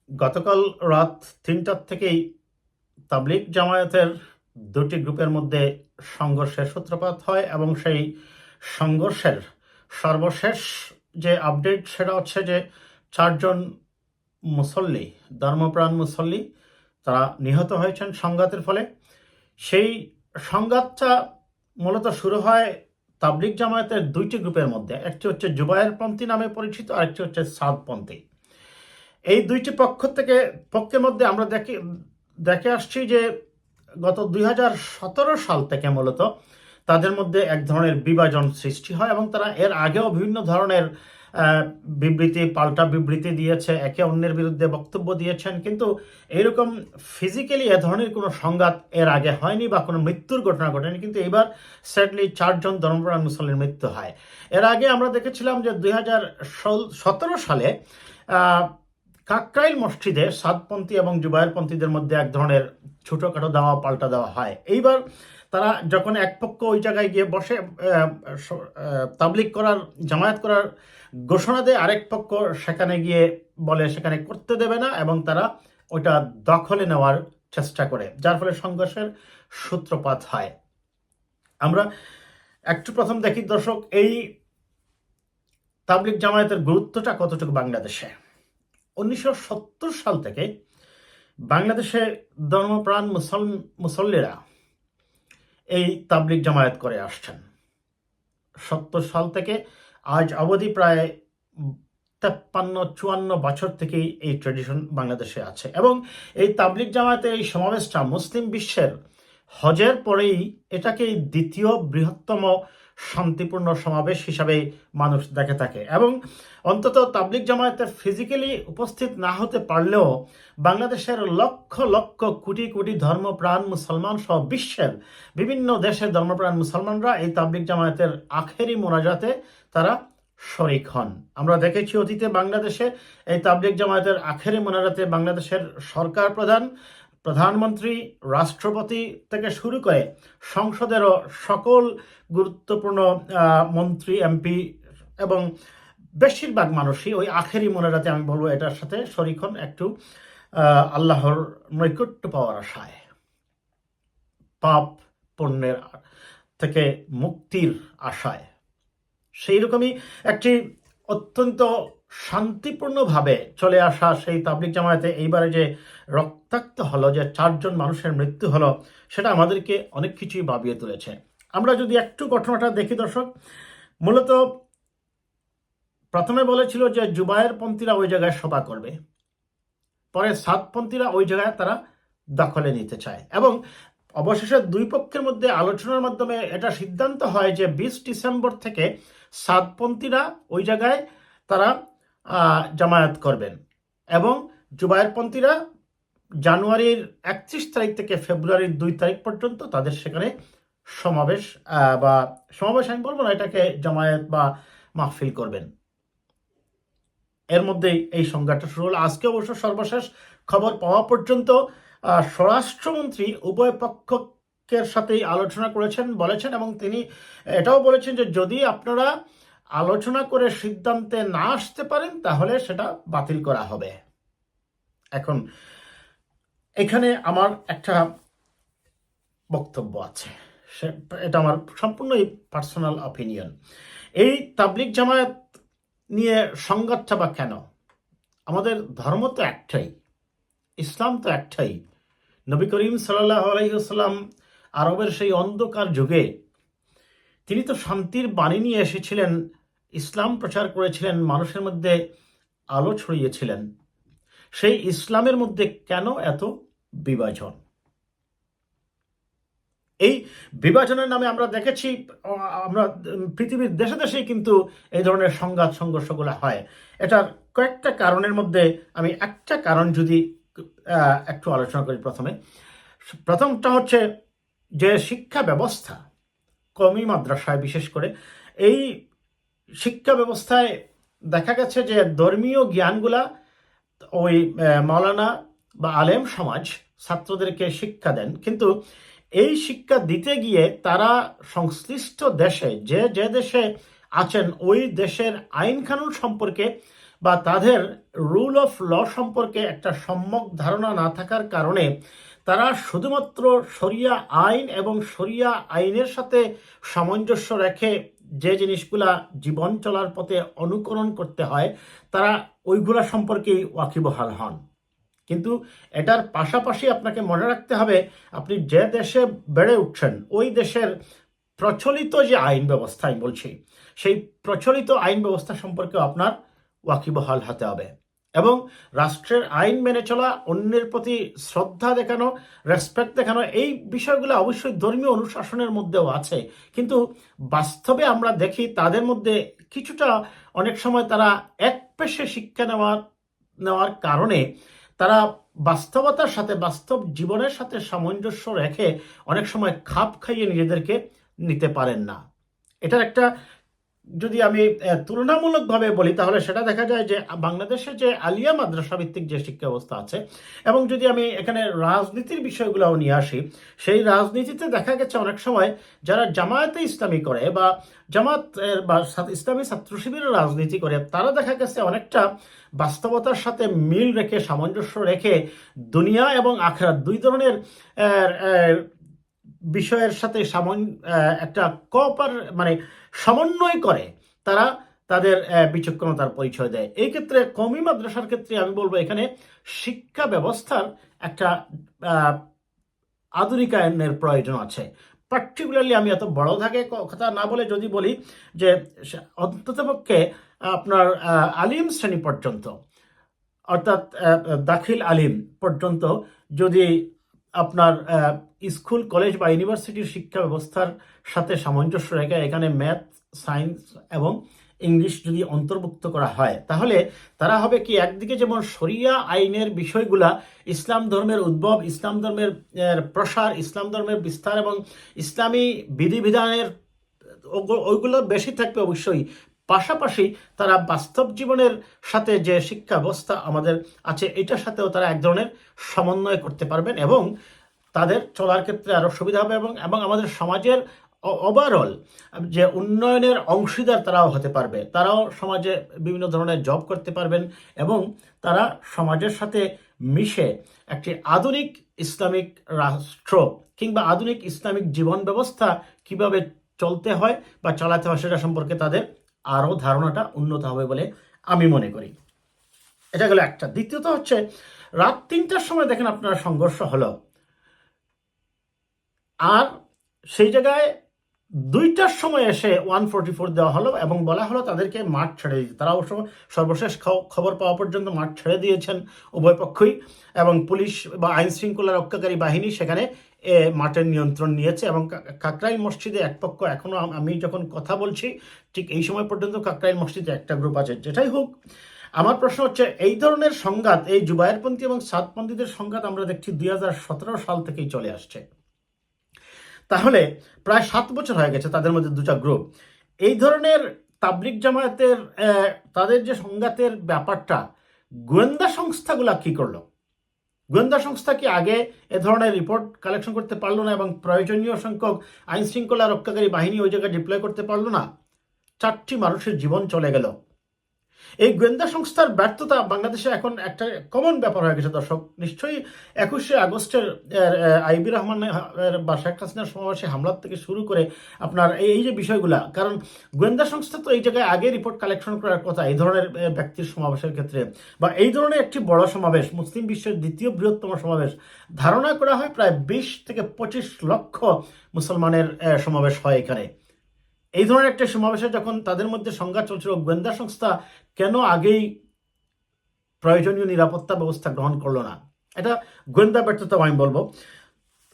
গতকাল রাত ৩টার থেকেই তাবলিগ জামায়াতের দুটি গ্রুপের মধ্যে সংঘর্ষের সূত্রপাত হয় এবং সেই সংঘর্ষের সর্বশেষ যে আপডেট সেটা হচ্ছে যে ৪ জন মুসল্লি, ধর্মপ্রাণ মুসল্লি, তারা নিহত হয়েছেন সংঘাতের ফলে। সেই সংঘাতটা মূলত শুরু হয় তাবলিগ জামায়াতের দুইটি গ্রুপের মধ্যে। একটি হচ্ছে জুবায়েরপন্থী নামে পরিচিত, আরেকটি হচ্ছে সাদপন্থী। এই দুইটি পক্ষের মধ্যে আমরা দেখে আসছি যে গত ২০১৭ সাল থেকে মূলত তাদের মধ্যে এক ধরনের বিভাজন সৃষ্টি হয় এবং তারা এর আগেও বিভিন্ন ধরনের পাল্টা বিবৃতি দিয়েছে, একে অন্যের বিরুদ্ধে বক্তব্য দিয়েছেন, কিন্তু এইরকম ফিজিক্যালি এ ধরনের কোনো সংঘাত এর আগে হয়নি বা কোনো মৃত্যুর ঘটনা ঘটেনি। কিন্তু এবার স্যাডলি ৪ জন ধর্মপ্রাণ মুসল্লির মৃত্যু হয়। এর আগে আমরা দেখেছিলাম যে ২০১৭ সালে কাকরাইল মসজিদে সাদপন্থী এবং জুবায়েরপন্থীদের মধ্যে এক ধরনের ছোটোখাটো দেওয়া পাল্টা দেওয়া হয়। এইবার তারা যখন এক পক্ষ ওই জায়গায় গিয়ে বসে তাবলিগ করার, জামায়াত করার ঘোষণা দেয়, আরেক পক্ষ সেখানে গিয়ে বলে সেখানে করতে দেবে না এবং তারা ওইটা দখলে নেওয়ার চেষ্টা করে, যার ফলে সংঘর্ষের সূত্রপাত হয়। আমরা একটু প্রথম দেখি দর্শক, এই তাবলিগ জামায়াতের গুরুত্বটা কতটুকু বাংলাদেশে। ১৯৭০ সাল থেকে বাংলাদেশে ধর্মপ্রাণ মুসল্লিরা এই তাবলিগ জামায়াত করে আসছেন। ৭০ সাল থেকে আজ অবধি প্রায় ৫৩-৫৪ বছর থেকেই এই ট্র্যাডিশন বাংলাদেশে আছে এবং এই তাবলিগ জামায়াতের এই সমাবেশটা মুসলিম বিশ্বের হজের পরেই এটাকে দ্বিতীয় বৃহত্তম শান্তিপূর্ণ সমাবেশ হিসাবে মানুষ দেখে থাকে এবং অন্তত তাবলিগ জামায়াতে ফিজিক্যালি উপস্থিত না হতে পারলেও বাংলাদেশের লক্ষ লক্ষ কোটি কোটি ধর্মপ্রাণ মুসলমান সহ বিশ্বের বিভিন্ন দেশের ধর্মপ্রাণ মুসলমানরা এই তাবলিগ জামায়াতের আখেরি মোনাজাতে তারা শরিক হন। আমরা দেখেছি অতীতে বাংলাদেশে এই তাবলিগ জামায়াতের আখেরি মোনাজাতে বাংলাদেশের সরকার প্রধান, প্রধানমন্ত্রী, রাষ্ট্রপতি থেকে শুরু করে সংসদেরও সকল গুরুত্বপূর্ণ মন্ত্রী, এমপি এবং বেশিরভাগ মানুষই ওই আখেরি মোনাজাতে, আমি বলবো এটার সাথে শরিক হন একটু আল্লাহর নৈকট্য পাওয়ার আশায়, পাপ পুণ্যের থেকে মুক্তির আশায়। সেই রকমই একটি অত্যন্ত শান্তিপূর্ণভাবে চলে আসা সেই তাবলিগ জামায়াতে এইবারে যে রক্তাক্ত হলো, যে ৪ জন মানুষের মৃত্যু হলো, সেটা আমাদেরকে অনেক কিছুই ভাবিয়ে তুলেছে। আমরা যদি একটু ঘটনাটা দেখি দর্শক, মূলত প্রথমে বলেছিল যে জুবায়েরপন্থীরা ওই জায়গায় সভা করবে, পরে সাদপন্থীরা ওই জায়গায় তারা দখলে নিতে চায় এবং অবশেষে দুই পক্ষের মধ্যে আলোচনার মাধ্যমে এটা সিদ্ধান্ত হয় যে ২০ ডিসেম্বর থেকে সাদপন্থীরা ওই জায়গায় তারা জামায়াত করবেন এবং জুবায়েরপন্থীরা জানুয়ারির ৩১ তারিখ থেকে ফেব্রুয়ারির ২ তারিখ পর্যন্ত তাদের সেখানে সমাবেশ আমি বলবো না, এটাকে জামায়াত বা মাহফিল করবেন। এর মধ্যেই এই সংঘাতটা শুরু হলো। আজকে অবশ্য সর্বশেষ খবর পাওয়া পর্যন্ত স্বরাষ্ট্রমন্ত্রী উভয় পক্ষের সাথেই আলোচনা বলেছেন এবং তিনি এটাও বলেছেন যে যদি আপনারা আলোচনা করে সিদ্ধান্তে না আসতে পারেন তাহলে সেটা বাতিল করা হবে। এখন এখানে আমার একটা বক্তব্য আছে, এটা আমার সম্পূর্ণই পার্সোনাল অপিনিয়ন। এই তাবলিগ জামায়াত নিয়ে সংঘাতটা বা কেন? আমাদের ধর্ম তো একটাই, ইসলাম তো একটাই। নবী করিম সাল্লাল্লাহু আলাইহি ওয়াসাল্লাম আরবের সেই অন্ধকার যুগে তিনি তো শান্তির বাণী নিয়ে এসেছিলেন, ইসলাম প্রচার করেছিলেন, মানুষের মধ্যে আলো ছড়িয়েছিলেন। সেই ইসলামের মধ্যে কেন এত বিভাজন? এই বিভাজনের নামে আমরা দেখেছি, আমরা পৃথিবীর দেশে দেশেই কিন্তু এই ধরনের সংঘর্ষগুলো হয়। এটার কয়েকটা কারণের মধ্যে আমি একটা কারণ যদি একটু আলোচনা করি। প্রথমটা হচ্ছে যে শিক্ষা ব্যবস্থা, কওমি মাদ্রাসায় বিশেষ করে এই শিক্ষা ব্যবস্থায় দেখা গেছে যে ধর্মীয় জ্ঞানগুলা ওই মাওলানা বা আলেম সমাজ ছাত্রদেরকে শিক্ষা দেন, কিন্তু এই শিক্ষা দিতে গিয়ে তারা সংশ্লিষ্ট দেশে যে দেশে আছেন ওই দেশের আইন কানুন সম্পর্কে বা তাদের রুল অফ ল সম্পর্কে একটা সম্যক ধারণা না থাকার কারণে তারা শুধুমাত্র শরিয়া আইন এবং শরিয়া আইনের সাথে সামঞ্জস্য রেখে যে জিনিসগুলা জীবন চলার পথে অনুকরণ করতে হয় তারা ওইগুলা সম্পর্কেই ওয়াকিবহাল হন। কিন্তু এটার পাশাপাশি আপনাকে মনে রাখতে হবে আপনি যে দেশে বেড়ে উঠছেন ওই দেশের প্রচলিত যে আইন ব্যবস্থা আমি বলছি সেই প্রচলিত আইন ব্যবস্থা সম্পর্কেও আপনার ওয়াকিবহাল হতে হবে এবং রাষ্ট্রের আইন মেনে চলা, অন্যের প্রতি শ্রদ্ধা দেখানো, রেসপেক্ট দেখানো, এই বিষয়গুলো অবশ্যই ধর্মীয় অনুশাসনের মধ্যেও আছে। কিন্তু বাস্তবে আমরা দেখি তাদের মধ্যে কিছুটা অনেক সময় তারা একপেশে শিক্ষা নেওয়ার কারণে তারা বাস্তবতার সাথে, বাস্তব জীবনের সাথে সামঞ্জস্য রেখে অনেক সময় খাপ খাইয়ে নিজেদেরকে নিতে পারেন না। এটার একটা যদি আমি তুলনামূলকভাবে বলি তাহলে সেটা দেখা যায় যে বাংলাদেশে যে আলিয়া মাদ্রাসা ভিত্তিক যে শিক্ষা ব্যবস্থা আছে এবং যদি আমি এখানে রাজনীতির বিষয়গুলোও নিয়ে আসি, সেই রাজনীতিতে দেখা গেছে অনেক সময় যারা জামায়াতে ইসলামী করে বা জামাত বা ইসলামী ছাত্র শিবিরের রাজনীতি করে তারা দেখা গেছে অনেকটা বাস্তবতার সাথে মিল রেখে, সামঞ্জস্য রেখে দুনিয়া এবং আখিরাত দুই ধরনের বিষয়ের সাথে একটা মানে সমন্বয় করে তারা তাদের বিচক্ষণতার পরিচয় দেয়। এই ক্ষেত্রে কওমি মাদ্রাসার ক্ষেত্রে আমি বলবো এখানে শিক্ষা ব্যবস্থার একটা আধুনিকায়নের প্রয়োজন আছে। পার্টিকুলারলি আমি এত বড় থাকে কথা না বলে যদি বলি যে অন্ততপক্ষে আপনার আলিম শ্রেণী পর্যন্ত, অর্থাৎ দাখিল আলিম পর্যন্ত যদি আপনার স্কুল, কলেজ বা ইউনিভার্সিটির শিক্ষা ব্যবস্থার সাথে সামঞ্জস্য রেখে এখানে ম্যাথ, সায়েন্স এবং ইংলিশ যদি অন্তর্ভুক্ত করা হয় তাহলে তারা হবে কি, একদিকে যেমন শরিয়া আইনের বিষয়গুলা, ইসলাম ধর্মের উদ্ভব, ইসলাম ধর্মের প্রসার, ইসলাম ধর্মের বিস্তার এবং ইসলামী বিধিবিধানের ওইগুলো বেশি থাকবে অবশ্যই, পাশাপাশি তারা বাস্তব জীবনের সাথে যে শিক্ষা ব্যবস্থা আমাদের আছে এটার সাথেও তারা এক ধরনের সমন্বয় করতে পারবেন এবং তাদের চলার ক্ষেত্রে আরও সুবিধা হবে এবং আমাদের সমাজের ওভারঅল যে উন্নয়নের অংশীদার তারাও হতে পারবে। তারাও সমাজে বিভিন্ন ধরনের জব করতে পারবেন এবং তারা সমাজের সাথে মিশে একটি আধুনিক ইসলামিক রাষ্ট্র কিংবা আধুনিক ইসলামিক জীবন ব্যবস্থা কিভাবে চলতে হয় বা চালাতে হয় সেটা সম্পর্কে তাদের আরও ধারণাটা উন্নত হবে বলে আমি মনে করি। এটা গেল একটা। দ্বিতীয়ত হচ্ছে রাত 3টার সময় দেখেন আপনার সংঘর্ষ হলো, আর সেই জায়গায় 2টার সময় এসে 144 দেওয়া হলো এবং বলা হলো তাদেরকে মাঠ ছেড়ে দিতে। তারা অবশ্য সর্বশেষ খবর পাওয়া পর্যন্ত মাঠ ছেড়ে দিয়েছেন উভয় পক্ষই এবং পুলিশ বা আইন শৃঙ্খলা রক্ষাকারী বাহিনী সেখানে মাঠের নিয়ন্ত্রণ নিয়েছে এবং কাকরাইল মসজিদে এক পক্ষ, এখনো আমি যখন কথা বলছি ঠিক এই সময় পর্যন্ত কাকরাইল মসজিদে একটা গ্রুপ আছে। যেটাই হোক, আমার প্রশ্ন হচ্ছে এই ধরনের সংঘাত, এই জুবায়েরপন্থী এবং সাদপন্থীদের সংঘাত আমরা দেখছি 2017 সাল থেকেই চলে আসছে। তাহলে প্রায় 7 বছর হয়ে গেছে তাদের মধ্যে দুটা গ্রুপ। এই ধরনের তাবলিগ জামায়াতের তাদের যে সংঘাতের ব্যাপারটা গোয়েন্দা সংস্থাগুলা কি করলো? গোয়েন্দা সংস্থা কি আগে এ ধরনের রিপোর্ট কালেকশন করতে পারলো না এবং প্রয়োজনীয় সংখ্যক আইন শৃঙ্খলা রক্ষাকারী বাহিনী ওই জায়গায় ডিপ্লয় করতে পারলো না? 4টি মানুষের জীবন চলে গেল। এই গোয়েন্দা সংস্থার ব্যর্থতা বাংলাদেশে এখন একটা কমন ব্যাপার হয়ে গেছে। দর্শক নিশ্চয়ই 21শে আগস্টের আইবি রহমান বা শেখ হাসিনার সমাবেশে হামলার থেকে শুরু করে আপনার এই যে বিষয়গুলা, কারণ গোয়েন্দা সংস্থা তো এই জায়গায় আগে রিপোর্ট কালেকশন করার কথা এই ধরনের ব্যক্তির সমাবেশের ক্ষেত্রে বা এই ধরনের একটি বড় সমাবেশ, মুসলিম বিশ্বের দ্বিতীয় বৃহত্তম সমাবেশ, ধারণা করা হয় প্রায় 20 থেকে 25 লক্ষ মুসলমানের সমাবেশ হয় এখানে। এই ধরনের একটা সমাবেশে যখন তাদের মধ্যে সংঘাত চলছিল, গোয়েন্দা সংস্থা কেন আগেই প্রয়োজনীয় নিরাপত্তা ব্যবস্থা গ্রহণ করলো না? এটা গোয়েন্দা ব্যর্থতা আমি বলবো।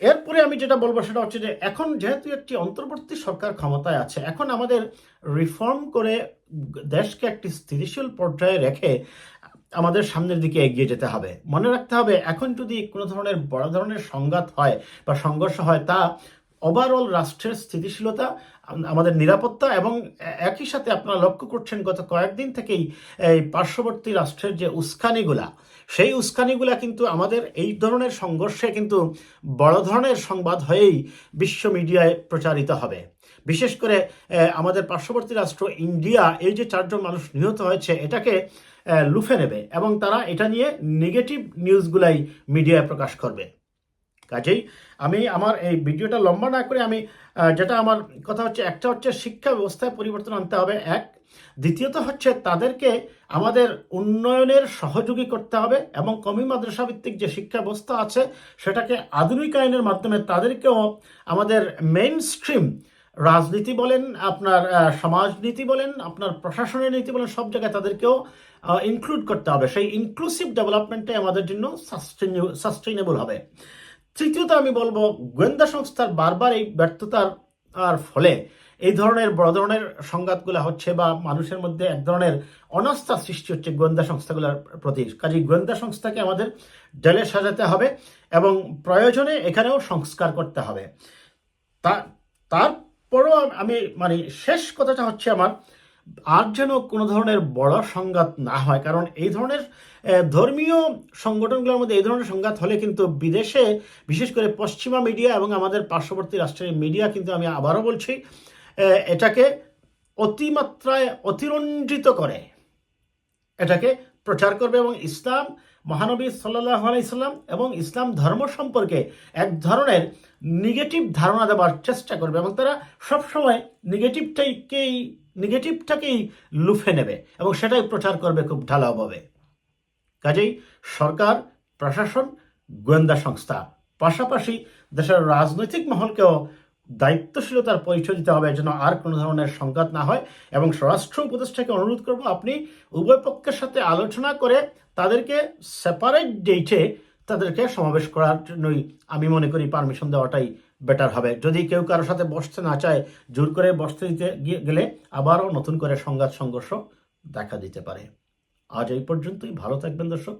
এরপরে আমি যেটা বলবো সেটা হচ্ছে যে এখন যেহেতু একটি অন্তর্বর্তী সরকার ক্ষমতায় আছে, এখন আমাদের রিফর্ম করে দেশকে একটি স্থিতিশীল পর্যায়ে রেখে আমাদের সামনের দিকে এগিয়ে যেতে হবে। মনে রাখতে হবে এখন যদি কোনো ধরনের বড় ধরনের সংঘাত হয় বা সংঘর্ষ হয় তা ওভারঅল রাষ্ট্রের স্থিতিশীলতা, আমাদের নিরাপত্তা এবং একই সাথে আপনারা লক্ষ্য করছেন গত কয়েকদিন থেকেই এই পার্শ্ববর্তী রাষ্ট্রের যে উস্কানিগুলা, সেই উস্কানিগুলা কিন্তু আমাদের এই ধরনের সংঘর্ষে কিন্তু বড় ধরনের সংবাদ হয়েই বিশ্ব মিডিয়ায় প্রচারিত হবে। বিশেষ করে আমাদের পার্শ্ববর্তী রাষ্ট্র ইন্ডিয়া এই যে 4 জন মানুষ নিহত হয়েছে এটাকে লুফে নেবে এবং তারা এটা নিয়ে নেগেটিভ নিউজগুলাই মিডিয়ায় প্রকাশ করবে। কাজেই আমি আমার এই ভিডিওটা লম্বা না করে আমি যেটা আমার কথা হচ্ছে, একটা হচ্ছে শিক্ষা ব্যবস্থায় পরিবর্তন আনতে হবে এক, দ্বিতীয়ত হচ্ছে তাদেরকে আমাদের উন্নয়নের সহযোগী করতে হবে এবং কওমি মাদ্রাসা ভিত্তিক যে শিক্ষা ব্যবস্থা আছে সেটাকে আধুনিকায়নের মাধ্যমে তাদেরকেও আমাদের মেইন স্ট্রিম রাজনীতি বলেন, আপনার সমাজনীতি বলেন, আপনার প্রশাসনের নীতি বলেন, সব জায়গায় তাদেরকেও ইনক্লুড করতে হবে। সেই ইনক্লুসিভ ডেভেলপমেন্টটাই আমাদের জন্য সাস্টেইনেবল হবে। তৃতীয়ত আমি বলবো, গোয়েন্দা সংস্থার বারবার এই ব্যর্থতার ফলে এই ধরনের বড় ধরনের সংঘাতগুলো হচ্ছে বা মানুষের মধ্যে এক ধরনের অনাস্থা সৃষ্টি হচ্ছে গোয়েন্দা সংস্থাগুলোর প্রতি। কাজেই গোয়েন্দা সংস্থাকে আমাদের ঢেলে সাজাতে হবে এবং প্রয়োজনে এখানেও সংস্কার করতে হবে। তারপরও আমি মানে শেষ কথাটা হচ্ছে আমার, আর যেন কোনো ধরনের বড় সংঘাত না হয়, কারণ এই ধরনের ধর্মীয় সংগঠনগুলোর মধ্যে এই ধরনের সংঘাত হলে কিন্তু বিদেশে বিশেষ করে পশ্চিমা মিডিয়া এবং আমাদের পার্শ্ববর্তী রাষ্ট্রের মিডিয়া কিন্তু, আমি আবারও বলছি, এটাকে অতিমাত্রায় অতিরঞ্জিত করে এটাকে প্রচার করবে এবং ইসলাম, মহানবী সাল্লাল্লাহু আলাইহি সাল্লাম এবং ইসলাম ধর্ম সম্পর্কে এক ধরনের নেগেটিভ ধারণা দেওয়ার চেষ্টা করবে এবং তারা সবসময় নেগেটিভটাকেই লুফে নেবে এবং সেটাই প্রচার করবে খুব ঢালাওভাবে। কাজেই সরকার, প্রশাসন, গোয়েন্দা সংস্থা, পাশাপাশি দেশের রাজনৈতিক মহলকেও দায়িত্বশীলতার পরিচয় দিতে হবে যেন আর কোনো ধরনের সংঘাত না হয়। এবং স্বরাষ্ট্র উপদেষ্টাকে অনুরোধ করব, আপনি উভয় পক্ষের সাথে আলোচনা করে তাদেরকে সেপারেট ডেটে তাদেরকে সমাবেশ করার জন্যই আমি মনে করি পারমিশন দেওয়াটাই বেটার হবে। যদি কেউ কারোর সাথে বসতে না চায়, জোর করে বসতে দিতে গেলে আবারও নতুন করে সংঘাত সংঘর্ষ দেখা দিতে পারে। আজ এই পর্যন্তই। ভালো থাকবেন দর্শক।